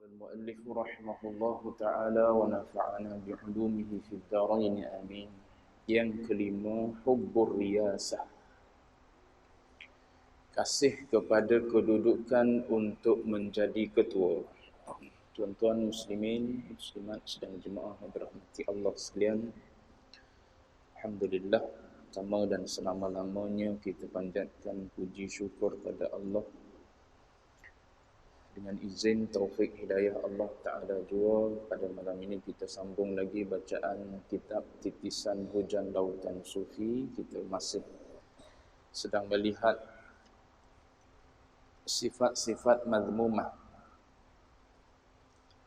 المؤلف رحمه الله تعالى ونفعنا بعلومه في الدارين آمين. Yang kelima, hubbur riyasah, kasih kepada kedudukan untuk menjadi ketua. Tuan-tuan muslimin, muslimat sedang jemaah yang dirahmati Allah sekalian, alhamdulillah, sama dan selama-lamanya kita panjatkan puji syukur pada Allah. Dengan izin taufik hidayah Allah Ta'ala jua, pada malam ini kita sambung lagi bacaan kitab Titisan Hujan Lautan Sufi. Kita masih sedang melihat sifat-sifat mazmumah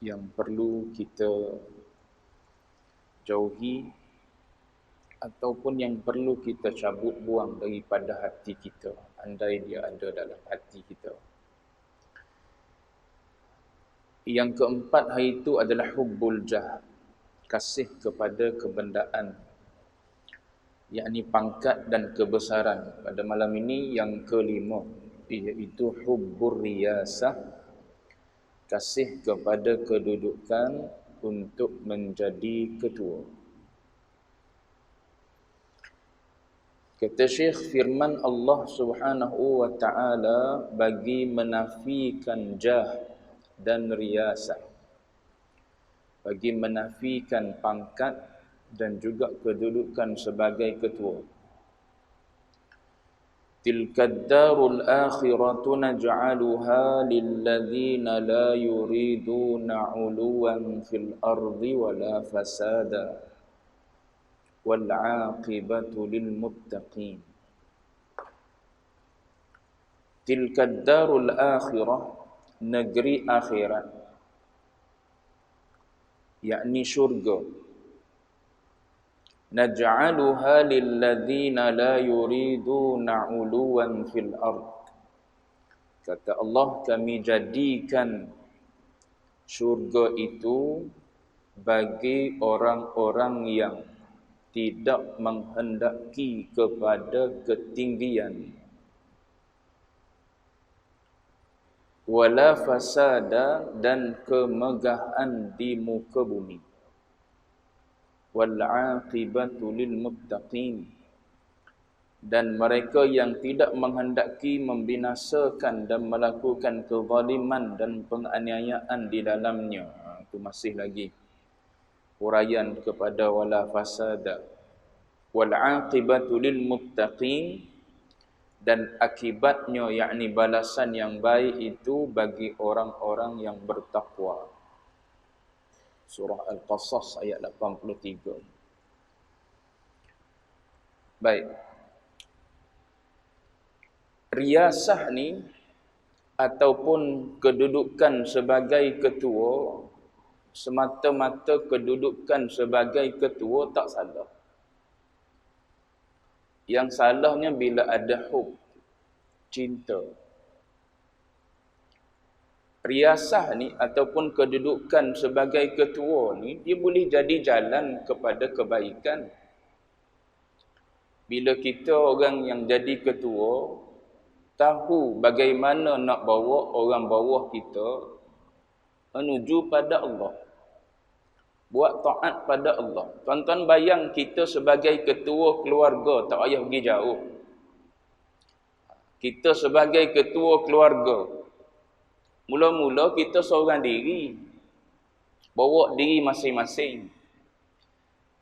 yang perlu kita jauhi ataupun yang perlu kita cabut buang daripada hati kita, andai dia ada dalam hati kita. Yang keempat hari itu adalah hubbul jah, kasih kepada kebendaan, yakni pangkat dan kebesaran. Pada malam ini yang kelima, iaitu hubbur riyasah, kasih kepada kedudukan untuk menjadi ketua. Kata Syekh, firman Allah Subhanahu wa ta'ala bagi menafikan jah dan riyasah, bagi menafikan pangkat dan juga kedudukan sebagai ketua. Tilkad darul akhiratu naj'aluha lilladzina la yuriduna 'uluwan fil ardi wala fasada wal 'aqibatu lil muttaqin. Tilkad darul akhirah, negeri akhirat, yakni syurga. Naj'aluha lilladzina la yuriduna 'uluwan fil ard. Kata Allah, kami jadikan syurga itu bagi orang-orang yang tidak menghendaki kepada ketinggian, wala fasada, dan kemegahan di muka bumi, wal 'aqibatu lil muttaqin, dan mereka yang tidak menghendaki membinasakan dan melakukan kezaliman dan penganiayaan di dalamnya. Itu masih lagi huraian kepada wala fasada wal 'aqibatu lil muttaqin, dan akibatnya yakni balasan yang baik itu bagi orang-orang yang bertakwa. Surah Al-Qasas ayat 83. Baik. Riyasah ni ataupun kedudukan sebagai ketua, semata-mata kedudukan sebagai ketua tak salah. Yang salahnya bila ada hub, cinta. Riyasah ni ataupun kedudukan sebagai ketua ni, dia boleh jadi jalan kepada kebaikan. Bila kita orang yang jadi ketua tahu bagaimana nak bawa orang bawah kita menuju pada Allah, buat taat pada Allah. Tuan-tuan bayang kita sebagai ketua keluarga, tak payah pergi jauh. Kita sebagai ketua keluarga, mula-mula kita seorang diri, bawa diri masing-masing.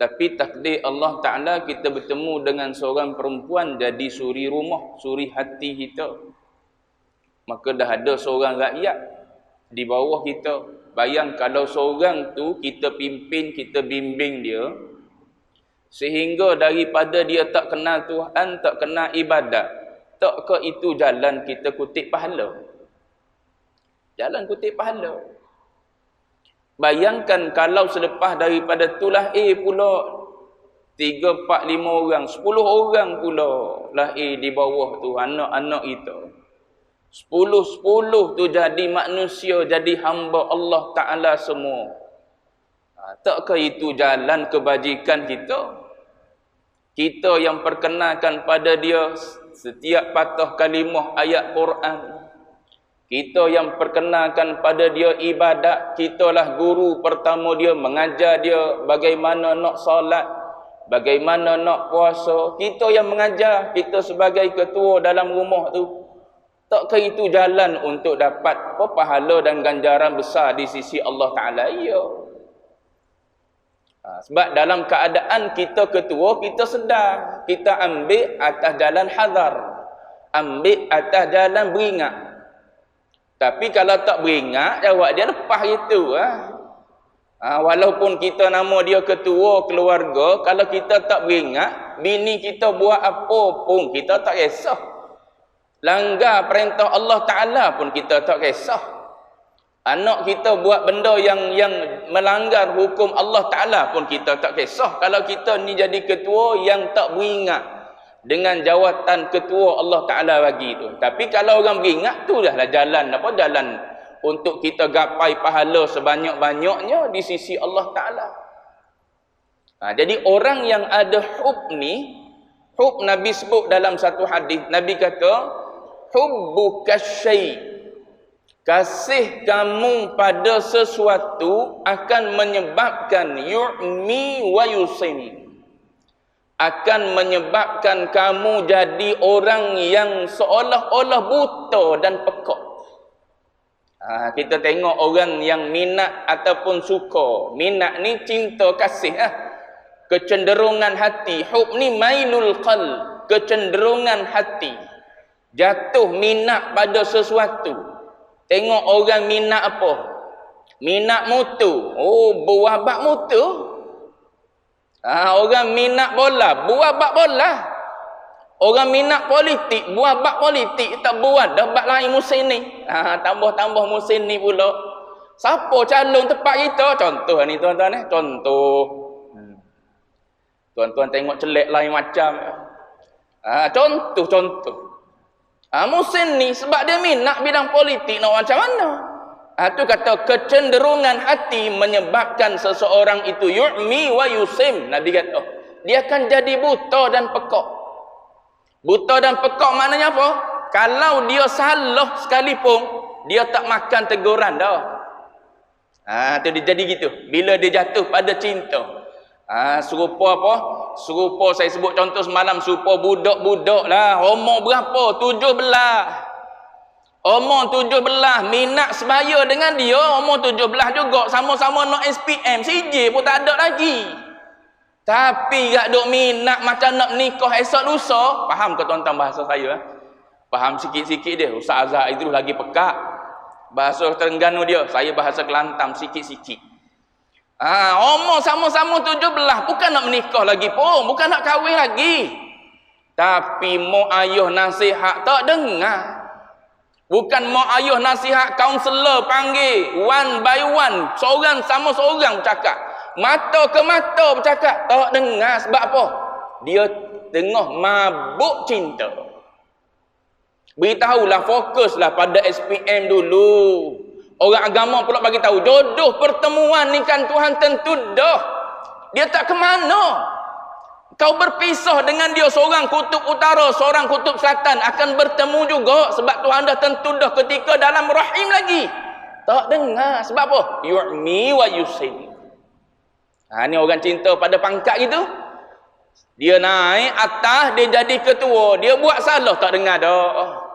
Tapi takdir Allah Ta'ala, kita bertemu dengan seorang perempuan jadi suri rumah, suri hati kita. Maka dah ada seorang rakyat di bawah kita. Bayang kalau seorang tu kita pimpin, kita bimbing dia, sehingga daripada dia tak kenal Tuhan, tak kenal ibadat, tak ke itu jalan kita kutip pahala? Jalan kutip pahala. Bayangkan kalau selepas daripada itulah pula 3, 4, 5 orang, 10 orang pula lahir di bawah tu, anak-anak kita. 10 tu jadi manusia, jadi hamba Allah Ta'ala semua. Takkah itu jalan kebajikan kita? Kita yang perkenalkan pada dia setiap patah kalimah ayat Quran, Kita yang perkenalkan pada dia ibadat, kitalah guru pertama dia, mengajar dia bagaimana nak solat, bagaimana nak puasa. Kita yang mengajar, kita sebagai ketua dalam rumah tu. Takkah itu jalan untuk dapat pahala dan ganjaran besar di sisi Allah Ta'ala? Ya. Sebab dalam keadaan kita ketua, kita sedar, kita ambil atas jalan hazar, ambil atas jalan beringat. Tapi kalau tak beringat, jawab dia lepas gitu. Walaupun kita nama dia ketua keluarga, kalau kita tak beringat, bini kita buat apa pun kita tak kisah. Langgar perintah Allah Ta'ala pun kita tak kisah. Anak kita buat benda yang melanggar hukum Allah Ta'ala pun kita tak kisah. Kalau kita ni jadi ketua yang tak beringat dengan jawatan ketua Allah Ta'ala bagi tu. Tapi kalau orang beringat, tu dah jalan jalan untuk kita gapai pahala sebanyak-banyaknya di sisi Allah Ta'ala. Jadi orang yang ada hub ni, hub Nabi sebut dalam satu hadis, Nabi kata, hubbuka syai', kasih kamu pada sesuatu akan menyebabkan yu'mi wa yusim, akan menyebabkan kamu jadi orang yang seolah-olah buta dan pekak. Kita tengok orang yang minat ataupun suka. Minat ni cinta kasih. Kecenderungan hati. Hub ni mailul qalb, kecenderungan hati. Jatuh minat pada sesuatu. Tengok orang minat apa? Minat motor. Oh, buah bak motor. Orang minat bola, buah bak bola. Orang minat politik, buah bak politik. Tak buat dah bak lain musim ni. Tambah-tambah musim ni pula. Siapa calon tepat kita? Contoh ni tuan-tuan. Contoh. Tuan-tuan tengok celek lain macam. Contoh. Musim ni sebab dia minat bidang politik, nak macam mana? Itu kata kecenderungan hati menyebabkan seseorang itu yu'mi wa yusim. Nabi kata, dia akan jadi buta dan pekak. Buta dan pekak maknanya apa? Kalau dia salah sekalipun, dia tak makan teguran dah. Itu dia jadi gitu. Bila dia jatuh pada cinta. Serupa apa? Serupa saya sebut contoh semalam, serupa budak-budak lah. Umur berapa? 17. Umur 17, minat sebaya dengan dia, umur 17 juga, sama-sama nak SPM, CJ pun tak ada lagi. Tapi gak duk minat macam nak menikah esok lusa. Faham ke tuan-tuan bahasa saya? Faham sikit-sikit dia. Ustaz Azhar itu lagi pekak. Bahasa Terengganu dia, saya bahasa Kelantan sikit-sikit. Umur sama-sama 17, bukan nak menikah lagi pun, bukan nak kahwin lagi. Tapi mak ayah nasihat tak dengar. Bukan mak ayah nasihat, kaunselor panggil one by one, seorang sama seorang bercakap, mata ke mata bercakap, tak dengar. Sebab apa? Dia tengah mabuk cinta. Beritahulah, fokuslah pada SPM dulu. Orang agama pula bagi tahu, jodoh pertemuan ni kan Tuhan tentu dah. Dia tak ke mana. Kau berpisah dengan dia, seorang kutub utara, seorang kutub selatan, akan bertemu juga. Sebab Tuhan dah tentu dah ketika dalam rahim lagi. Tak dengar. Sebab apa? Yu'mi wa yusim. Ni orang cinta pada pangkat gitu. Dia naik atas, dia jadi ketua. Dia buat salah, tak dengar dah.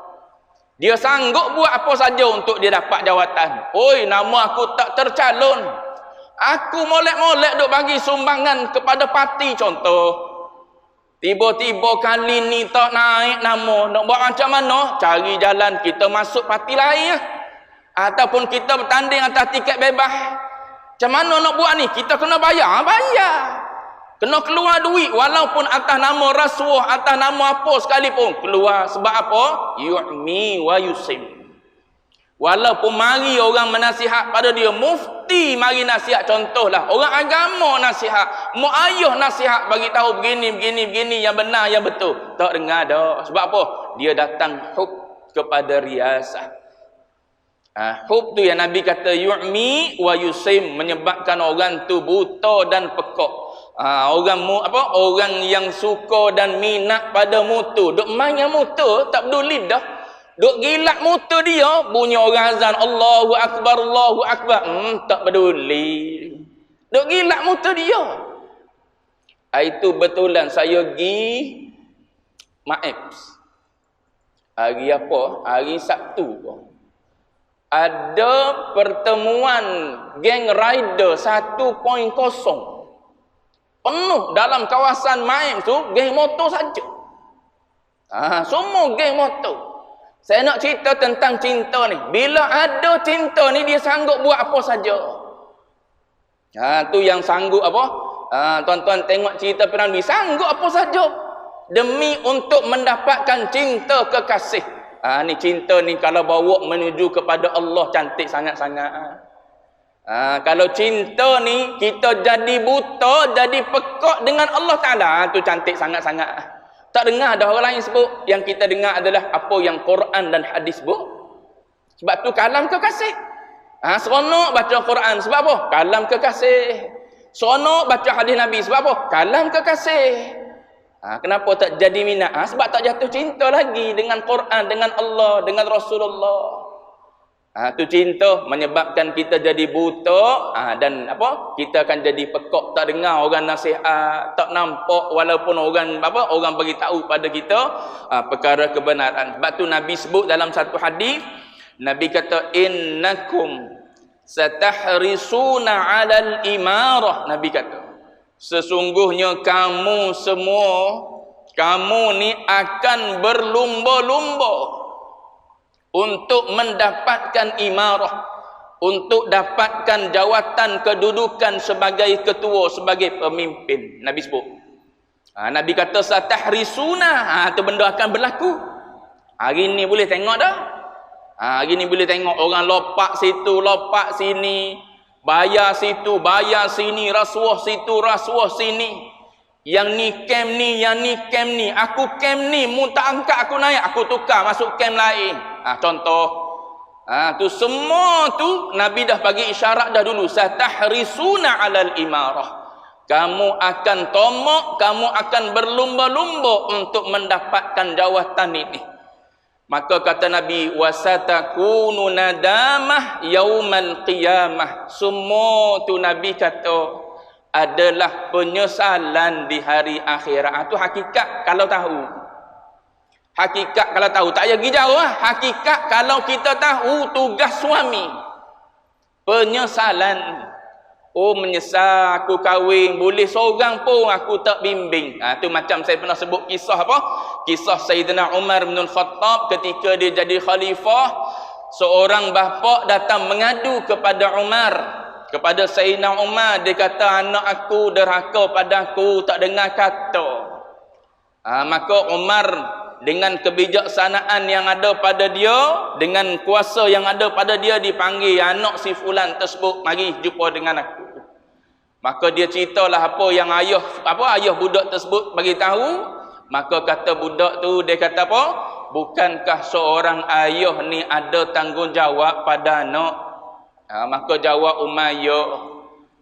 Dia sanggup buat apa saja untuk dia dapat jawatan. Oi, nama aku tak tercalon. Aku molek-molek duk bagi sumbangan kepada parti contoh. Tiba-tiba kali ni tak naik nama. Nak buat macam mana? Cari jalan kita masuk parti lain. Ataupun kita bertanding atas tiket bebas. Macam mana nak buat ni? Kita kena bayar. Bayar. Kena keluar duit. Walaupun atas nama rasuah, atas nama apa sekalipun. Keluar. Sebab apa? Yu'mi wa yusim. Walaupun mari orang menasihat pada dia, mufti mari nasihat, contohlah orang agama nasihat, mak ayah nasihat bagi tahu begini yang benar yang betul, tak dengar dah. Sebab apa? Dia datang hub kepada riasah. Hub tu yang Nabi kata yu'mi wa yusim, menyebabkan orang tu buta dan pekak. Orang yang suka dan minat pada motor, duk main dengan motor, tak peduli dah. Duk gilak motor dia, bunyi orang azan Allahu Akbar, Allahu Akbar. Tak peduli. Duk gilak motor dia. Itu betulan saya pergi Maps. Hari apa? Hari Sabtu. Ada pertemuan geng rider 1.0. Penuh dalam kawasan Maps tu, geng motor saja. Semua geng motor. Saya nak cerita tentang cinta ni. Bila ada cinta ni, dia sanggup buat apa saja. Tu yang sanggup apa? Tuan-tuan tengok cerita Nabi, sanggup apa saja demi untuk mendapatkan cinta kekasih. Ni cinta ni kalau bawa menuju kepada Allah, cantik sangat-sangat. Kalau cinta ni kita jadi buta, jadi pekak dengan Allah Ta'ala, tu cantik sangat-sangat. Tak dengar ada orang lain sebut. Yang kita dengar adalah apa yang Quran dan hadis sebut. Sebab tu kalam kekasih. Seronok baca Quran. Sebab apa? Kalam kekasih. Seronok baca hadis Nabi. Sebab apa? Kalam kekasih. Kenapa tak jadi minat? Sebab tak jatuh cinta lagi dengan Quran, dengan Allah, dengan Rasulullah. Tu cinta menyebabkan kita jadi buta, dan apa? Kita akan jadi pekak, tak dengar orang nasihat, tak nampak walaupun orang bagi tahu pada kita perkara kebenaran. Sebab tu Nabi sebut dalam satu hadis, Nabi kata innakum satahrisuna 'alal imarah. Nabi kata, sesungguhnya kamu semua, kamu ni akan berlumba-lumba untuk mendapatkan imarah, untuk dapatkan jawatan kedudukan sebagai ketua, sebagai pemimpin. Nabi sebut. Nabi kata satahrisuna, tu benda akan berlaku. Hari ni boleh tengok dah. Hari ni boleh tengok orang lopak situ, lopak sini, bayar situ, bayar sini, rasuah situ, rasuah sini. Yang ni camp ni, yang ni camp ni. Aku camp ni, mu tak angkat aku naik, aku tukar masuk camp lain. Contoh. Tu semua tu Nabi dah bagi isyarat dah dulu. Satahrisuna 'alal imarah. Kamu akan tomak, kamu akan berlumba-lumba untuk mendapatkan jawatan ini. Maka kata Nabi, wasatakunu nadamah yaumal qiyamah. Semua tu Nabi kata adalah penyesalan di hari akhirat. Itu hakikat kalau tahu. Hakikat kalau tahu. Tak payah pergi jauh. Hakikat kalau kita tahu tugas suami. Penyesalan. Menyesal aku kahwin. Boleh seorang pun aku tak bimbing. Itu macam saya pernah sebut kisah apa? Kisah Sayyidina Umar bin Khattab ketika dia jadi khalifah. Seorang bapa datang mengadu kepada Umar, kepada Sayyidina Umar. Dia kata anak aku derhaka padaku, tak dengar kata. Maka Umar dengan kebijaksanaan yang ada pada dia, dengan kuasa yang ada pada dia, dipanggil anak si fulan tersebut, mari jumpa dengan aku. Maka dia ceritalah apa yang ayah budak tersebut bagi tahu. Maka kata budak tu, dia kata apa? Bukankah seorang ayah ni ada tanggungjawab pada anak? Maka jawab Umar, ya,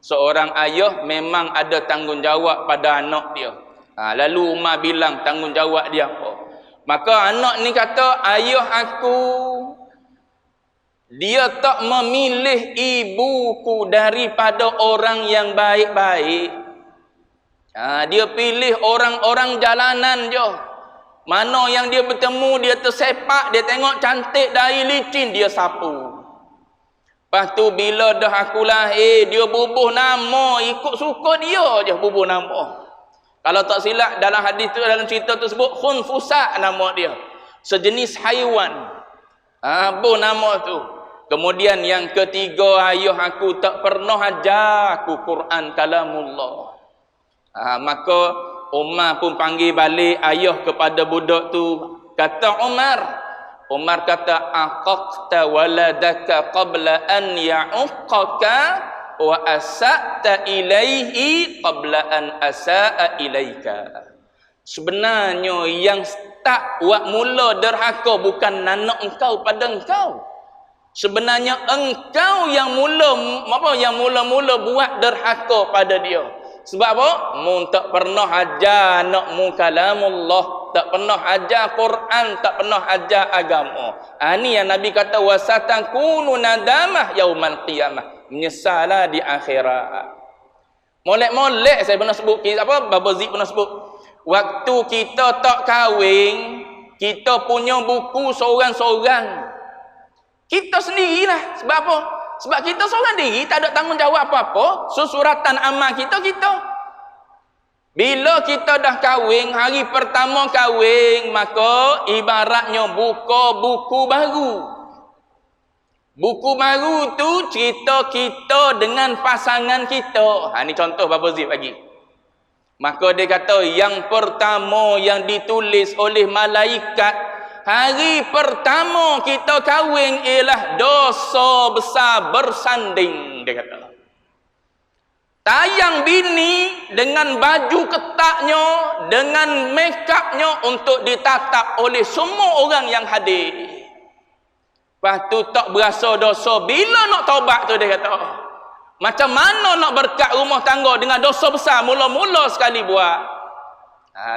seorang ayah memang ada tanggungjawab pada anak dia. Lalu Umar bilang tanggungjawab dia apa? Maka anak ni kata, ayah aku, dia tak memilih ibuku daripada orang yang baik-baik. Dia pilih orang-orang jalanan je. Mana yang dia bertemu, dia tersepak, dia tengok cantik dari licin, dia sapu. Lepas tu bila dah aku lahir, dia bubuh nama, ikut suka dia je bubuh nama. Kalau tak silap dalam hadis tu, dalam cerita tu sebut khunfusa nama dia. Sejenis haiwan. Apa nama tu? Kemudian yang ketiga, ayah aku tak pernah ajar aku Quran kalamullah. Maka Umar pun panggil balik ayah kepada budak tu. Kata Umar kata, aqaqta waladaka qabla an ya'uqqaka wa asa'ta ilaihi qabla an asa'a ilaika. Sebenarnya yang tak buat mula derhaka bukan anak engkau pada engkau. Sebenarnya engkau yang mula-mula buat derhaka pada dia. Sebab apa? Mu tak pernah ajar anakmu kalamullah. tak pernah ajar Quran, tak pernah ajar agama. Ni yang Nabi kata wasatakunu nadamah yaumal qiyamah. Menyesallah di akhirat. Molek-molek saya pernah sebut, Baba Zik pernah sebut. Waktu kita tak kahwin, kita punya buku seorang-seorang. Kita sendirilah. Sebab apa? Sebab kita seorang diri, tak ada tanggungjawab apa-apa. Susuratan amal kita. Bila kita dah kahwin, hari pertama kahwin, maka ibaratnya buka buku baru. Buku baru tu cerita kita dengan pasangan kita. Ni contoh Baba Zib bagi. Maka dia kata yang pertama yang ditulis oleh malaikat hari pertama kita kahwin ialah dosa besar bersanding, dia kata. Tayang bini dengan baju ketatnya, dengan make upnya untuk ditatap oleh semua orang yang hadir. Lepas tu tak berasa dosa. Bila nak taubat tu, dia kata. Macam mana nak berkat rumah tangga dengan dosa besar mula-mula sekali buat.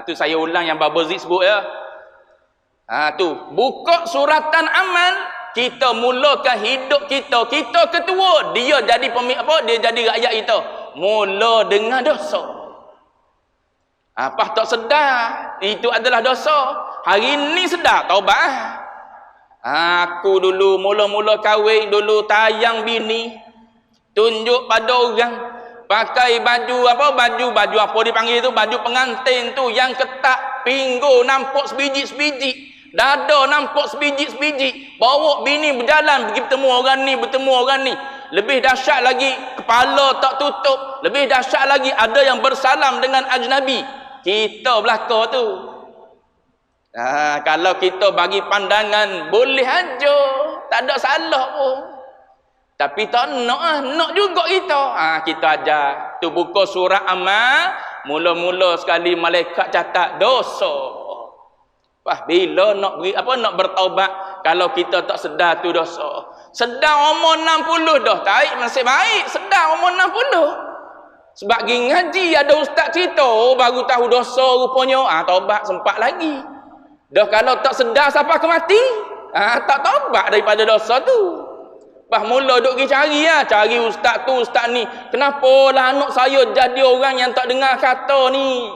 Tu saya ulang yang Baba Zik sebut ya. Tu buka suratan amal, kita mulakan hidup kita. Kita ketua, dia jadi dia jadi rakyat kita. Mula dengan dosa. Apa tak sedar itu adalah dosa. Hari ni sedar taubat. Aku dulu mula-mula kahwin dulu tayang bini, tunjuk pada orang pakai baju apa dipanggil tu, baju pengantin tu yang ketat, pinggul nampak sebiji-sebiji, dada nampak sebiji-sebiji, bawa bini berjalan pergi bertemu orang ni. Lebih dahsyat lagi kepala tak tutup, lebih dahsyat lagi ada yang bersalam dengan ajnabi. Kita belaka tu. Kalau kita bagi pandangan boleh aja, tak ada salah pun. Tapi tak nak juga kita. Kita ajar. Tu buka surah amal, mula-mula sekali malaikat catat dosa. Bila nak bertaubat kalau kita tak sedar tu dosa. Sedar umur 60 dah, masih baik. Sedar umur 60. Sebab pergi ngaji ada ustaz cerita, baru tahu dosa rupanya. Taubat sempat lagi. Dah kalau tak sedar siapa akan mati? Tak taubat daripada dosa tu. Mula duk pergi cari ustaz tu, ustaz ni. Kenapa lah anak saya jadi orang yang tak dengar kata ni?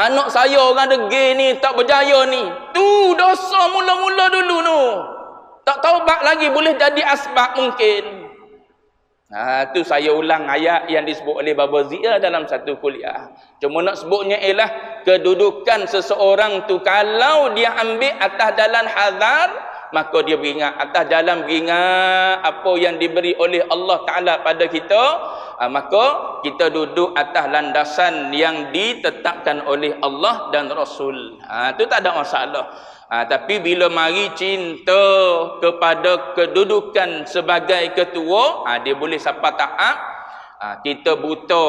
Anak saya orang degil ni, tak berjaya ni. Tu dosa mula-mula dulu tu. Tak taubat lagi boleh jadi asbab mungkin. Tu saya ulang ayat yang disebut oleh Baba Zik dalam satu kuliah. Cuma nak sebutnya ialah kedudukan seseorang tu kalau dia ambil atas jalan hazar, maka dia beringat atas jalan beringat apa yang diberi oleh Allah Ta'ala pada kita, maka kita duduk atas landasan yang ditetapkan oleh Allah dan Rasul. Itu tak ada masalah. Tapi bila mari cinta kepada kedudukan sebagai ketua, dia boleh siapa taat. Kita buta,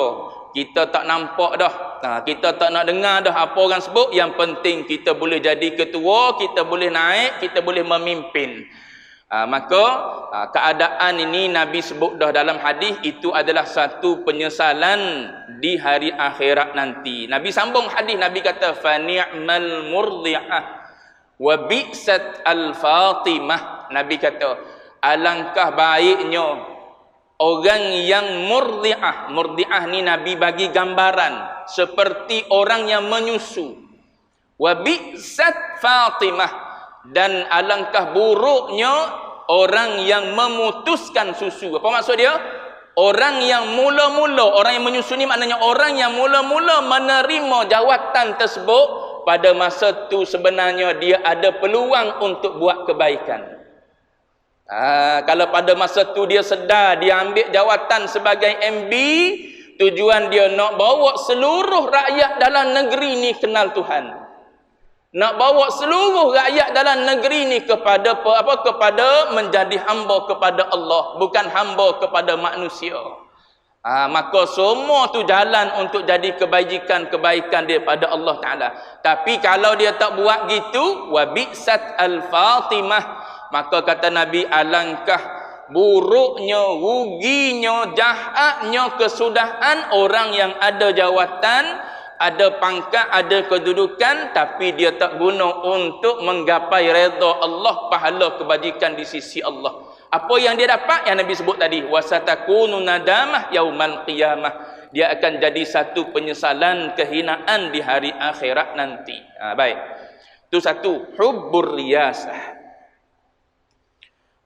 kita tak nampak dah, kita tak nak dengar dah apa orang sebut. Yang penting kita boleh jadi ketua, kita boleh naik, kita boleh memimpin. Maka keadaan ini Nabi sebut dah dalam hadis, itu adalah satu penyesalan di hari akhirat nanti. Nabi sambung hadis, Nabi kata fa ni'mal murdi'ah wa bi'sat al-fatimah. Nabi kata alangkah baiknya orang yang murdi'ah. Murdi'ah ni Nabi bagi gambaran seperti orang yang menyusu. Wa bi'sat Fatimah, dan alangkah buruknya orang yang memutuskan susu. Apa maksud dia? Orang yang mula-mula, orang yang menyusu ni maknanya orang yang mula-mula menerima jawatan tersebut, pada masa tu sebenarnya dia ada peluang untuk buat kebaikan. Kalau pada masa tu dia sedar, dia ambil jawatan sebagai MB, tujuan dia nak bawa seluruh rakyat dalam negeri ni kenal Tuhan. Nak bawa seluruh rakyat dalam negeri ni kepada kepada menjadi hamba kepada Allah, bukan hamba kepada manusia. Maka semua tu jalan untuk jadi kebaikan daripada Allah Ta'ala. Tapi kalau dia tak buat gitu, wa bi'sat al-fatimah, maka kata Nabi alangkah buruknya, ruginya, jahatnya kesudahan orang yang ada jawatan ada pangkat, ada kedudukan, tapi dia tak guna untuk menggapai redha Allah, pahala kebajikan di sisi Allah. Apa yang dia dapat? Yang Nabi sebut tadi, wasatakunu nadamah yaumal qiyamah. Dia akan jadi satu penyesalan, kehinaan di hari akhirat nanti. Baik. Itu satu, hubbur riyasah.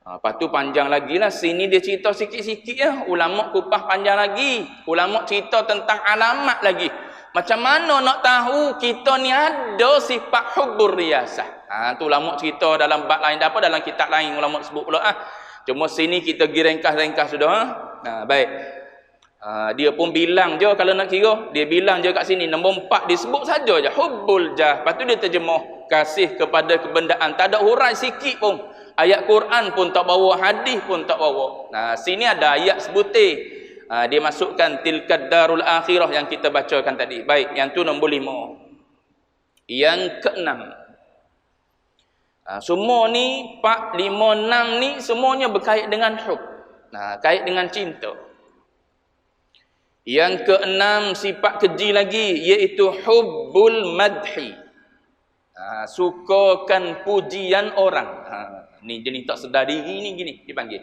Lepas tu panjang lagi lah. Sini dia cerita sikit-sikit ya. Ulama kupah panjang lagi. Ulama cerita tentang alamat lagi. Macam mana nak tahu kita ni ada sifat hubbur riyasah. Tu ulama cerita dalam bab lain. Dalam kitab lain ulama sebut pula. Cuma sini kita pergi ringkas-ringkas sudah. Baik. Dia pun bilang je kalau nak kira. Dia bilang je kat sini. Nombor 4 disebut saja je. Hubbul jah. Lepas tu dia terjemah. Kasih kepada kebendaan. Tak ada hurai sikit pun. Ayat Quran pun tak bawa, hadis pun tak bawa. Sini ada ayat sebutir. Dia masukkan tilkad darul akhirah yang kita bacakan tadi. Baik, yang tu nombor 5. Yang ke-6. Semua ni 4, 5, 6 ni semuanya berkait dengan hub. Kait dengan cinta. Yang ke-6 sifat keji lagi, iaitu hubbul madhi. Sukakan pujian orang. Ni jenis tak sedar diri ni gini dipanggil.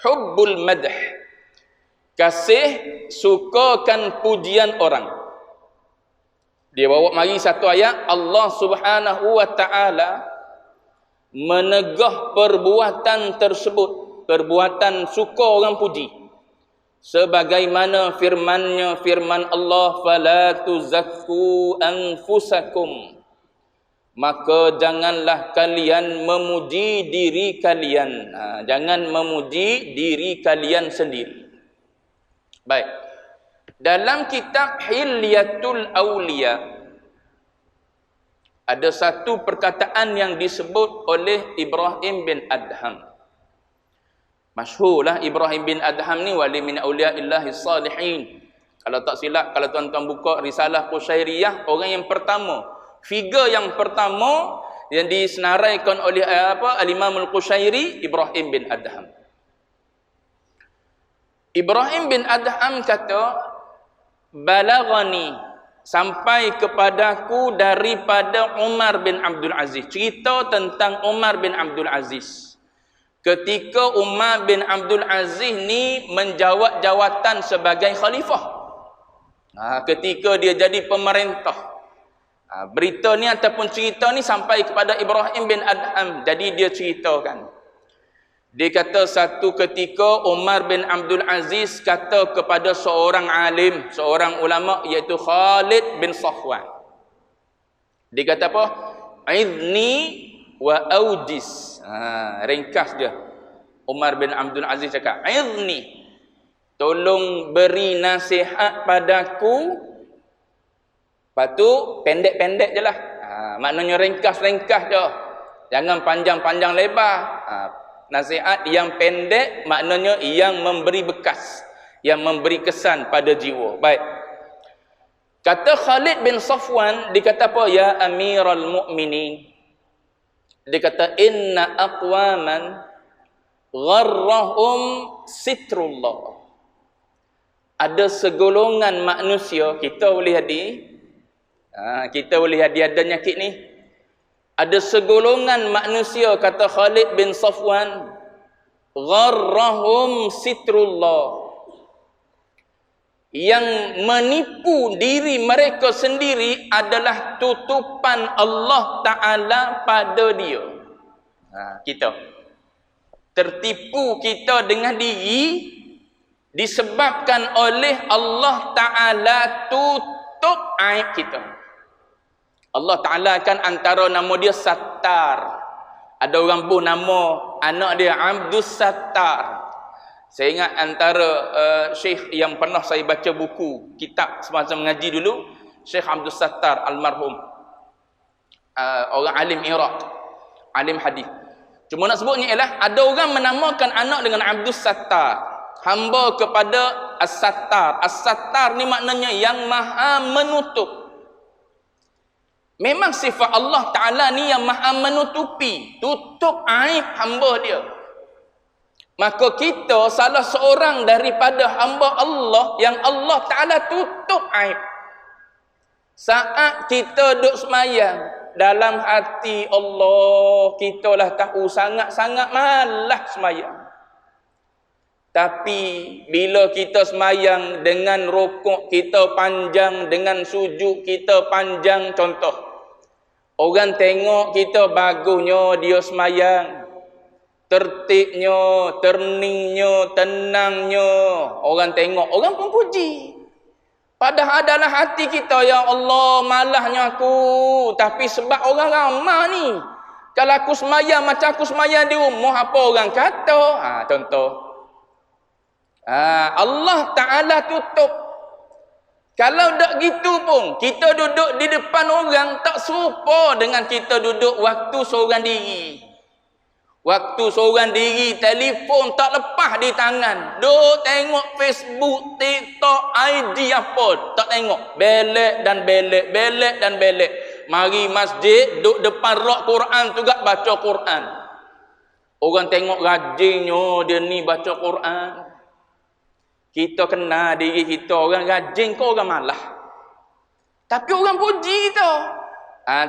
Hubbul madh. Kasih sukakan pujian orang. Dia bawa mari satu ayat, Allah Subhanahu wa taala menegah perbuatan tersebut, perbuatan suka orang puji. Sebagaimana firman Allah, fala tuzakku anfusakum. Maka janganlah kalian memuji diri kalian. Jangan memuji diri kalian sendiri. Baik. Dalam kitab Hilyatul Awliya ada satu perkataan yang disebut oleh Ibrahim bin Adham. Masyhurlah Ibrahim bin Adham ni wali min auliya'illahi salihin. Kalau tak silap, kalau tuan-tuan buka risalah Qushairiyah, orang yang pertama, figure yang pertama yang disenaraikan oleh Al-Imam Al-Qushairi, Ibrahim bin Adham. Ibrahim bin Adham kata, balaghani, sampai kepadaku daripada Umar bin Abdul Aziz. Cerita tentang Umar bin Abdul Aziz. Ketika Umar bin Abdul Aziz ni menjawat jawatan sebagai khalifah. Ketika dia jadi pemerintah. Berita ni ataupun cerita ni sampai kepada Ibrahim bin Adham. Jadi dia ceritakan. Dia kata satu ketika Umar bin Abdul Aziz kata kepada seorang alim, seorang ulama, iaitu Khalid bin Safwan. Dia kata apa? Idni wa audis. Ringkas dia. Umar bin Abdul Aziz cakap, idni, tolong beri nasihat padaku. Lepas tu pendek-pendek je lah. Maknanya ringkas-ringkas je. Jangan panjang-panjang lebar. Nasihat yang pendek maknanya yang memberi bekas, yang memberi kesan pada jiwa. Baik. Kata Khalid bin Safwan, dia kata apa? Ya Amiral Mu'minin. Dia kata inna aqwaman gharrahum sitrullah. Ada segolongan manusia, kita boleh ada nyakit ni. Ada segolongan manusia, kata Khalid bin Safwan, gharrahum sitrullah, yang menipu diri mereka sendiri adalah tutupan Allah Ta'ala pada dia. Kita tertipu kita dengan diri disebabkan oleh Allah Ta'ala tutup aib kita. Allah Ta'ala kan antara nama dia Sattar. Ada orang pun nama anak dia Abdus Sattar. Saya ingat antara syekh yang pernah saya baca buku, kitab semasa mengaji dulu, Syekh Abdus Sattar almarhum. Orang alim Iraq, alim hadis. Cuma nak sebutnya ialah ada orang menamakan anak dengan Abdus Sattar, hamba kepada As-Sattar. As-Sattar ni maknanya yang maha menutup. Memang sifat Allah Ta'ala ni yang maha menutupi, tutup aib hamba dia. Maka kita salah seorang daripada hamba Allah yang Allah Ta'ala tutup aib. Saat kita duduk semayang, dalam hati Allah, kita lah tahu sangat-sangat malas semayang. Tapi bila kita semayang dengan rukuk kita panjang, dengan sujud kita panjang, contoh, orang tengok kita bagusnya dia semayang, tertibnya, terningnya, tenangnya, orang tengok, orang pun puji. Padahal dalam hati kita, ya Allah, malahnya aku. Tapi sebab orang ramah ni, kalau aku semayang macam aku semayang di rumah, apa orang kata? Contoh. Allah Ta'ala tutup. Kalau tak gitu pun, kita duduk di depan orang tak serupa dengan kita duduk waktu seorang diri. Waktu seorang diri, telefon tak lepas di tangan. Duk tengok Facebook, TikTok, ID apa. Tak tengok. Belek dan belek, belek dan belek. Mari masjid, duk depan rak Quran juga baca Quran. Orang tengok rajinnya dia ni baca Quran. Kita kenal diri kita, orang rajin ke orang malah. Tapi orang puji kita.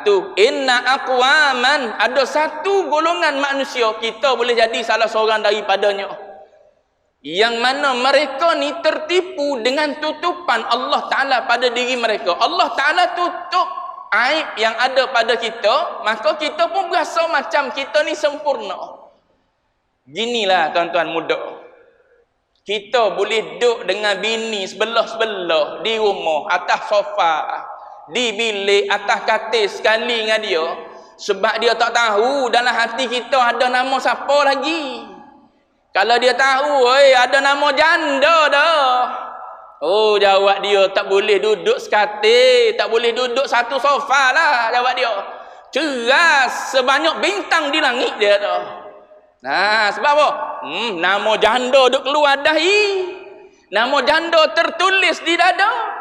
Tu inna aqwaman, ada satu golongan manusia kita boleh jadi salah seorang daripadanya, yang mana mereka ni tertipu dengan tutupan Allah Ta'ala pada diri mereka. Allah Ta'ala tutup aib yang ada pada kita, maka kita pun berasa macam kita ni sempurna. Ginilah tuan-tuan muda, kita boleh duduk dengan bini sebelah-sebelah di rumah, atas sofa, di bilik, atas katil sekali dengan dia, sebab dia tak tahu dalam hati kita ada nama siapa lagi. Kalau dia tahu, ada nama janda dah. Oh, jawab dia, tak boleh duduk sekatil, tak boleh duduk satu sofa lah, jawab dia. Ceras sebanyak bintang di langit dia tu. Sebab apa? Nama janda duk keluar dahi. Nama janda tertulis di dada.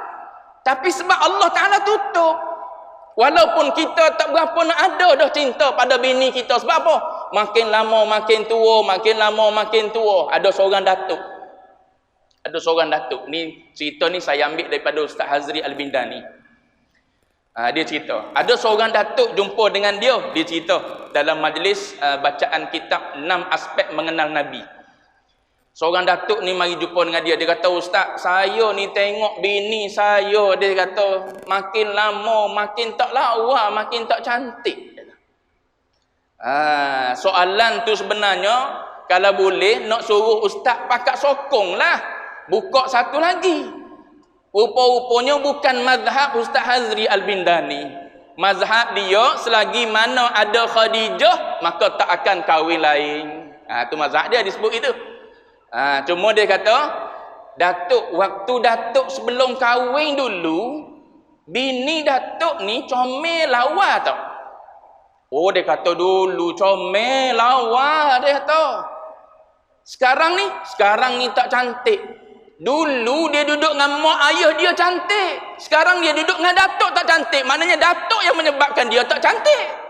Tapi sebab Allah Ta'ala tutup. Walaupun kita tak berapa nak ada dah cinta pada bini kita. Sebab apa? Makin lama makin tua, makin lama makin tua. Ada seorang datuk. Ada seorang datuk. Ni cerita ni saya ambil daripada Ustaz Hazri Al-Bindani. Dia cerita. Ada seorang datuk jumpa dengan dia. Dia cerita dalam majlis bacaan kitab 6 aspek mengenal Nabi. Seorang datuk ni mari jumpa dengan dia. Dia kata, Ustaz, saya ni tengok bini saya. Dia kata, makin lama, makin tak lawa, makin tak cantik. Soalan tu sebenarnya, kalau boleh, nak suruh Ustaz pakat sokong lah. Buka satu lagi. Rupa-rupanya bukan mazhab Ustaz Hazri Al-Bindani. Mazhab dia, selagi mana ada Khadijah, maka tak akan kahwin lain. Tu mazhab dia disebut itu. Cuma dia kata, datuk, waktu datuk sebelum kahwin dulu, bini datuk ni comel lawa tau. Oh, dia kata dulu comel lawa, dia kata. Sekarang ni tak cantik. Dulu dia duduk dengan mak ayah dia cantik. Sekarang dia duduk dengan datuk tak cantik. Maknanya datuk yang menyebabkan dia tak cantik.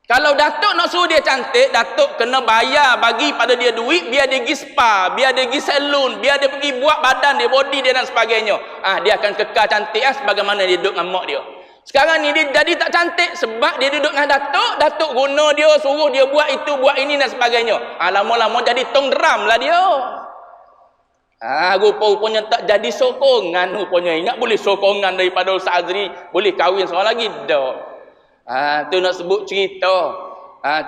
Kalau datuk nak suruh dia cantik, datuk kena bayar, bagi pada dia duit, biar dia pergi spa, biar dia pergi salon, biar dia pergi buat badan dia, body dia dan sebagainya. Dia akan kekal cantik sebagaimana dia duduk dengan mak dia. Sekarang ni dia jadi tak cantik sebab dia duduk dengan datuk, datuk guna dia, suruh dia buat itu, buat ini dan sebagainya. Lama-lama jadi tong drum lah dia. Rupa-rupanya tak jadi sokongan rupanya. Ingat boleh sokongan daripada Ustaz Azri, boleh kahwin seorang lagi? Tak. Tu nak sebut cerita.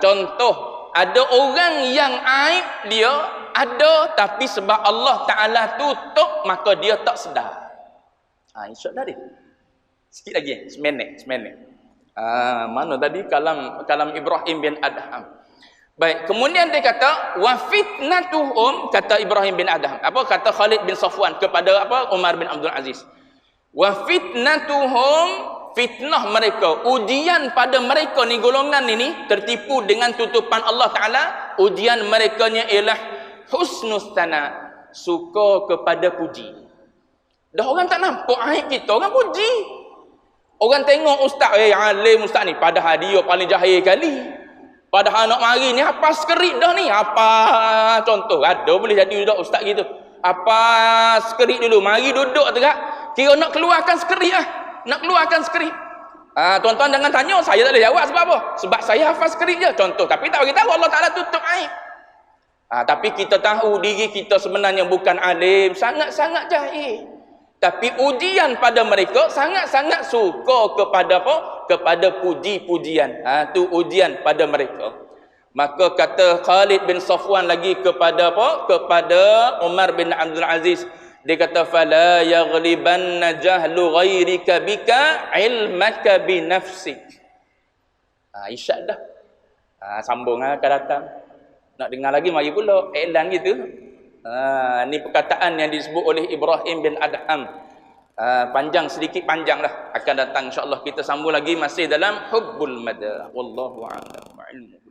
Contoh, ada orang yang aib dia ada, tapi sebab Allah Ta'ala tutup, maka dia tak sedar. InsyaAllah dia. Sikit lagi, seminit. Mana tadi kalam Ibrahim bin Adham. Baik, kemudian dia kata, wa fitnatuhum, kata Ibrahim bin Adham. Apa kata Khalid bin Safwan kepada Umar bin Abdul Aziz? Wa fitnatuhum, fitnah mereka, ujian pada mereka ni, golongan ini tertipu dengan tutupan Allah Ta'ala. Ujian merekanya ialah husnus sana, suka kepada puji. Dah orang tak nampak aib kita, orang puji. Orang tengok ustaz, alim ustaz ni, padahal dia paling jahil kali. Padahal nak mari ni apa skerit dah ni, apa contoh ada boleh jadi budak ustaz gitu. Apa skerit dulu, mari duduk tegak, kira nak keluarkan skerit lah. nak keluarkan skrip. Tuan-tuan jangan tanya, saya tak boleh jawab sebab apa? Sebab saya hafal skrip je, contoh. Tapi tak bagi tahu, Allah Ta'ala tutup aib. Tapi kita tahu diri kita sebenarnya bukan alim, sangat-sangat jahil. Tapi ujian pada mereka sangat-sangat suka kepada apa? Kepada puji-pujian. Tu ujian pada mereka. Maka kata Khalid bin Safwan lagi kepada apa? Kepada Umar bin Abdul Aziz. Dia kata fala yaghlibanna jahlu ghairika bika ilmaka bi nafsik. Isyad dah. Sambung akan datang. Nak dengar lagi mari pula iklan gitu. Ni perkataan yang disebut oleh Ibrahim bin Adham. Panjang sedikit panjanglah akan datang insya-Allah kita sambung lagi masih dalam Hubbul Madah. Wallahu a'lam.